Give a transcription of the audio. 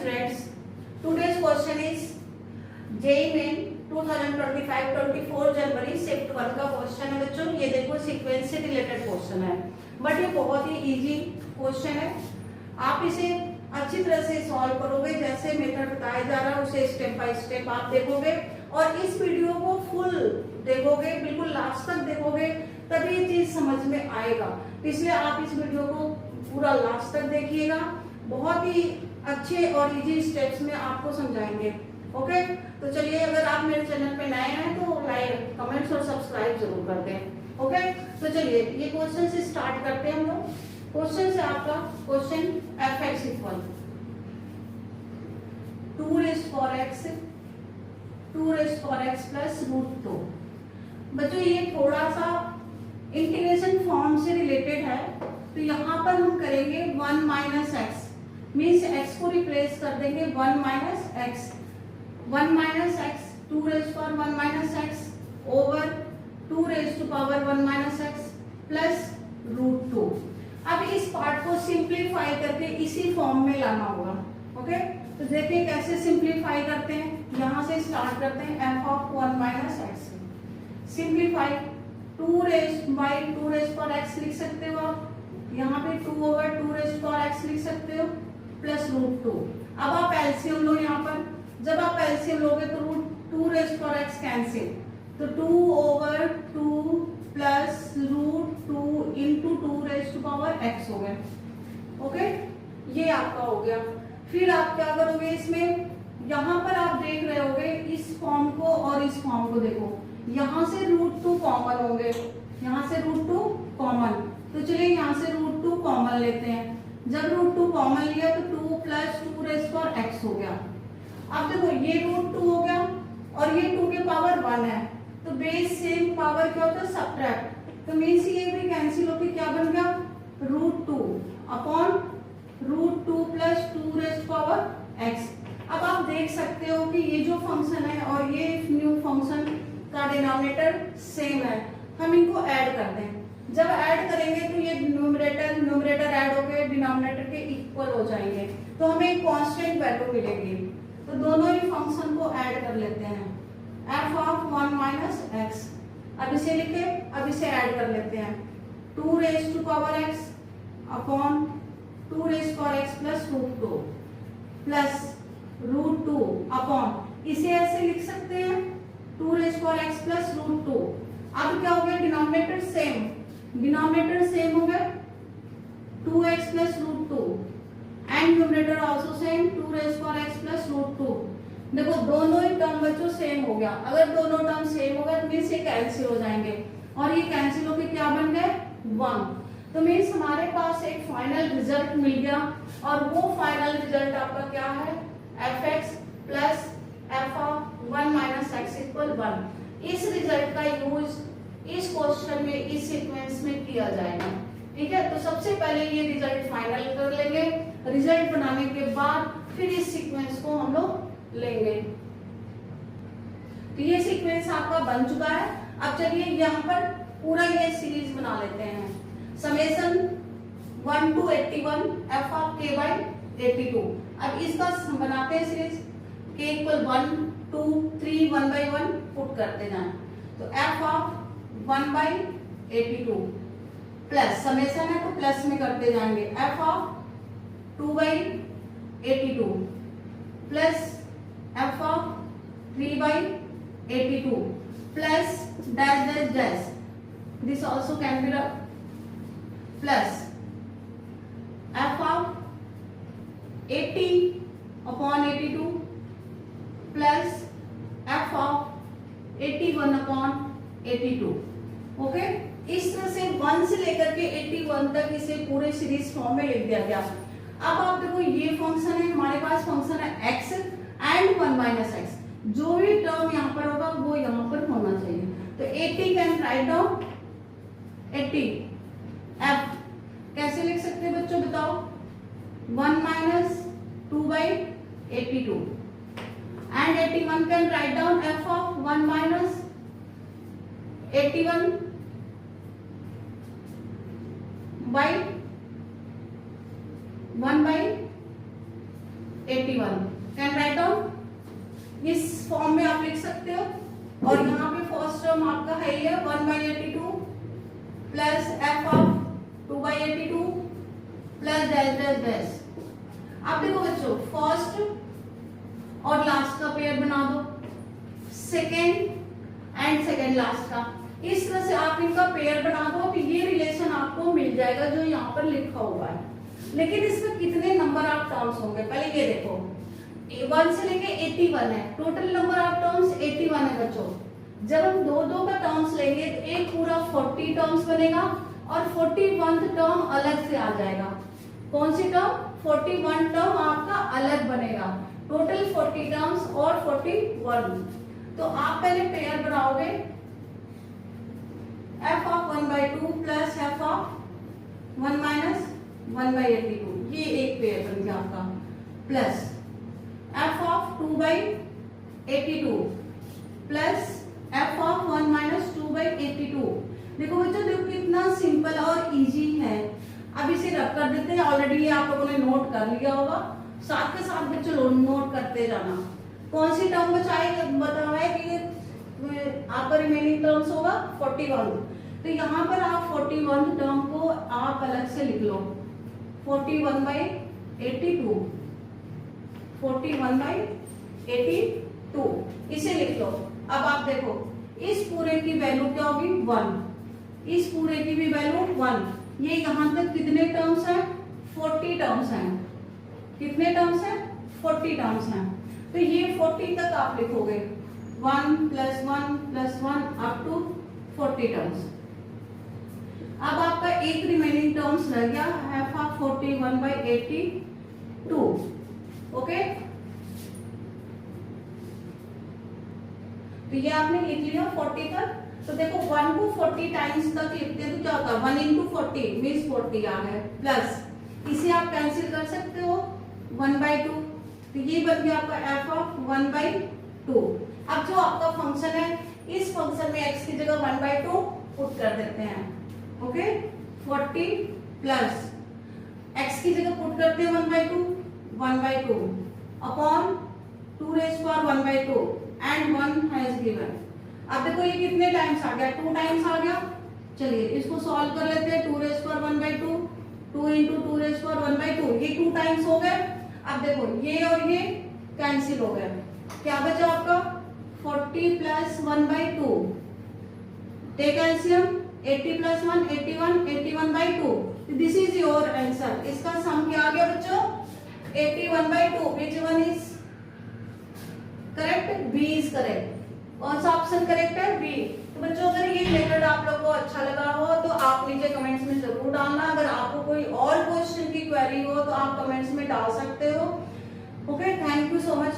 students, today's question is JEE Main 2025-24 January shift 1 का question है बच्चों। ये देखो सीक्वेंस से रिलेटेड क्वेश्चन है, बट ये बहुत ही इजी क्वेश्चन है। आप इसे अच्छी तरह से सॉल्व करोगे, जैसे मेथड बताया जा रहा है उसे स्टेप बाय स्टेप आप देखोगे और इस वीडियो को फुल देखोगे, बिल्कुल लास्ट तक देखोगे, तभी ये चीज समझ में आएगा। इसलिए आप इस वीडियो को पूरा लास्ट तक देखिएगा, बहुत ही अच्छे और इजी स्टेप्स में आपको समझाएंगे। ओके, तो चलिए, अगर आप मेरे चैनल पे नए हैं तो लाइक, कमेंट्स और सब्सक्राइब जरूर कर दें। ओके, तो चलिए ये क्वेश्चन से स्टार्ट करते हैं हम लोग। क्वेश्चन से आपका क्वेश्चन f(x) इक्वल 2 प्लस √2। बच्चों ये थोड़ा सा इंटीग्रेशन फॉर्म से रिलेटेड है, तो यहाँ पर हम करेंगे 1 माइनस एक्स, मीन्स एक्स को रिप्लेस कर देंगे 1 minus x, 1 minus x 2 minus x over 2 minus x plus √2। अब इस पार्ट को सिंप्लीफाई करके इसी फॉर्म में लाना होगा। ओके, तो देखिए कैसे सिंप्लीफाई करते हैं। यहाँ से स्टार्ट करते हैं f(1 माइनस एक्स), सिंप्लीफाई 2 लिख सकते हो आप, यहाँ पे 2/2 लिख सकते हो प्लस √2। अब आप एलसीएम लो यहाँ पर, जब आप एलसीएम लोगे तो √2 कैंसिल, तो 2/2 प्लस √2 इंटू 2x हो गया। ओके, ये आपका हो गया। फिर आप क्या करोगे, इसमें यहाँ पर आप देख रहे होगे इस फॉर्म को और इस फॉर्म को, देखो यहाँ से √2 कॉमन होंगे, यहाँ से √2 कॉमन, तो चलिए यहाँ से √2 कॉमन लेते हैं। जब √2 कॉमन लिया तो 2 प्लस 2x हो गया। अब देखो ये √2 हो गया और ये 2 के पावर 1 है, तो बेस सेम पावर क्या होता है, सब्ट्रैक्ट, तो मीन्स ये भी कैंसिल होकर क्या बन गया, √2 अपॉन √2 प्लस 2x। अब आप देख सकते हो कि ये जो फंक्शन है और ये न्यू फंक्शन का डिनोमिनेटर सेम है, हम इनको ऐड कर दें। जब ऐड करेंगे तो ये न्यूमरेटर ऐड होकर डिनोमिनेटर के इक्वल हो जाएंगे, तो हमें एक कांस्टेंट वैल्यू मिलेगी। तो दोनों ही फंक्शन को ऐड कर लेते हैं, f(1 माइनस एक्स), अब इसे लिखे, अब इसे ऐड कर लेते हैं 2x upon 2x plus √2 plus √2 upon, इसे ऐसे लिख सकते हैं 2x प्लस √2। अब क्या हो गया, डिनोमिनेटर सेम हो गया 2x plus √2 and numerator also same 2x plus √2। देखो दोनों ही टर्म बच्चों सेम हो गया। अगर दोनों टर्म सेम हो गए तो मीन्स ये कैंसिल हो जाएंगे और ये कैंसिल होकर क्या बन गए, 1। तो मीन्स हमारे पास एक फाइनल रिजल्ट मिल गया और वो फाइनल रिजल्ट आपका क्या है, f(x) plus f(1 minus x) equal 1। इस रिजल्ट का यूज इस क्वेश्चन में, इस सीक्वेंस में किया जाएगा। ठीक है, तो सबसे पहले ये रिजल्ट फाइनल कर लेंगे, रिजल्ट बनाने के बाद फिर इस सीक्वेंस को हम लोग लेंगे। तो ये सीक्वेंस आपका बन चुका है। अब चलिए यहाँ पर पूरा ये सीरीज बना लेते हैं, समेशन 1 to 81 f(k/82)। अब इसका बनाते हैं सीरीज, k इक्वल 1 2 3 1/1 पुट करते जाएं, तो f(1/82) प्लस समेशन है तो प्लस में करते जाएंगे f(2/82) plus f(3/82) plus dash dash dash, this also can be रख, plus f(80/82) plus f(81/82). Okay, इस तरह से 1 से लेकर के 81 तक इसे पूरे सीरीज फॉर्म में लिख दिया गया। अब आप देखो ये फंक्शन है, हमारे पास फंक्शन है x एंड 1 माइनस एक्स, जो भी टर्म यहाँ पर होगा वो यहाँ पर होना चाहिए। तो 80 कैन राइट डाउन 80 f, कैसे लिख सकते हैं बच्चों बताओ, 1 minus 2/82 and 81 can write down f(1 minus 81 by 1/82 81 can write down. इस फॉर्म में आप लिख सकते हो। और यहाँ पे फर्स्ट टर्म आपका है ही है 1/82 plus F of 2/82 plus dash dash dash. अब देखो बच्चों, फर्स्ट और लास्ट का पेयर बना दो, सेकेंड एंड सेकेंड लास्ट का। इस तरह से आप इनका पेयर बना दो तो ये रिलेशन आपको मिल जाएगा जो यहाँ पर लिखा हुआ है। लेकिन इसमें कितने नंबर ऑफ टर्म्स होंगे पहले ये देखो। 1 से लेके 81 है, टोटल नंबर ऑफ टर्म्स 81 है बच्चों। जब हम दो दो का टर्म्स लेंगे तो एक पूरा 40 टर्म्स बनेगा और 41 टर्म अलग से आ जाएगा। कौन सी टर्म? 41 टर्म आपका अलग बनेगा। टोटल 40 टर्म्स और 41। तो आप पहले पेयर बनाओगे f of 1/2 plus f of 1 minus 1/82, ये एक पेयर बन गया आपका। Plus f of 2/82 plus f of 1 minus 2/82। देखो बच्चों, देखो कितना सिंपल और इजी है। अब इसे रख कर देते हैं। ऑलरेडी ये आप लोगों ने नोट कर लिया होगा, साथ के साथ बच्चों नोट करते जाना। कौन सी टर्म बचा हुआ है कि आपका रिमेनिंग टर्म्स होगा 41। तो यहाँ पर आप 41 टर्म को आप अलग से लिख लो, 41/82, 41/82 इसे लिख लो। अब आप देखो इस पूरे की वैल्यू क्या होगी 1, इस पूरे की भी वैल्यू 1। ये यहाँ तक कितने टर्म्स हैं? 40 टर्म्स हैं। कितने टर्म्स हैं? 40 टर्म्स हैं। तो ये 40 तक आप लिखोगे 1 + 1 + 1 अप टू 40 टर्म्स। अब आपका एक रिमेनिंग टर्म्स रह गया f ऑफ 41/82। ओके, तो ये आपने लिख लिया 40 तक। तो देखो 1 को 40 टाइम्स तक लिखते हैं तो क्या होता है 1 × 40 मीन्स 40 आ गए। प्लस इसे आप कैंसिल कर सकते हो 1/2, तो ये बन गया आपका f ऑफ 1/2। अब जो आपका फंक्शन है, इस फंक्शन में x की जगह 1/2 पुट कर देते हैं। ओके, 40 प्लस x की जगह पुट करते हैं 1/2 अपॉन 2⁻1/2 एंड 1 हैज गिवन। अब देखो ये कितने टाइम्स आ गया? 2 टाइम्स आ गया। चलिए इसको सॉल्व कर लेते हैं। 2⁻1/2, 2 × 2⁻1/2, ये 2 टाइम्स हो गए। अब देखो ये और ये कैंसिल हो गए। क्या बचा आपका 40 + 1/2, take LCM 80 + 1 81, 81/2। This is your answer. इसका सम क्या आ गया बच्चों 81/2। Which one is correct? B is correct. कौन सा ऑप्शन करेक्ट है? बी। तो बच्चों अगर ये मेथड आप लोगों को अच्छा लगा हो तो आप नीचे कमेंट्स में जरूर डालना। अगर आपको कोई और क्वेश्चन की क्वेरी हो तो आप कमेंट्स में डाल सकते हो। Okay, thank you so much.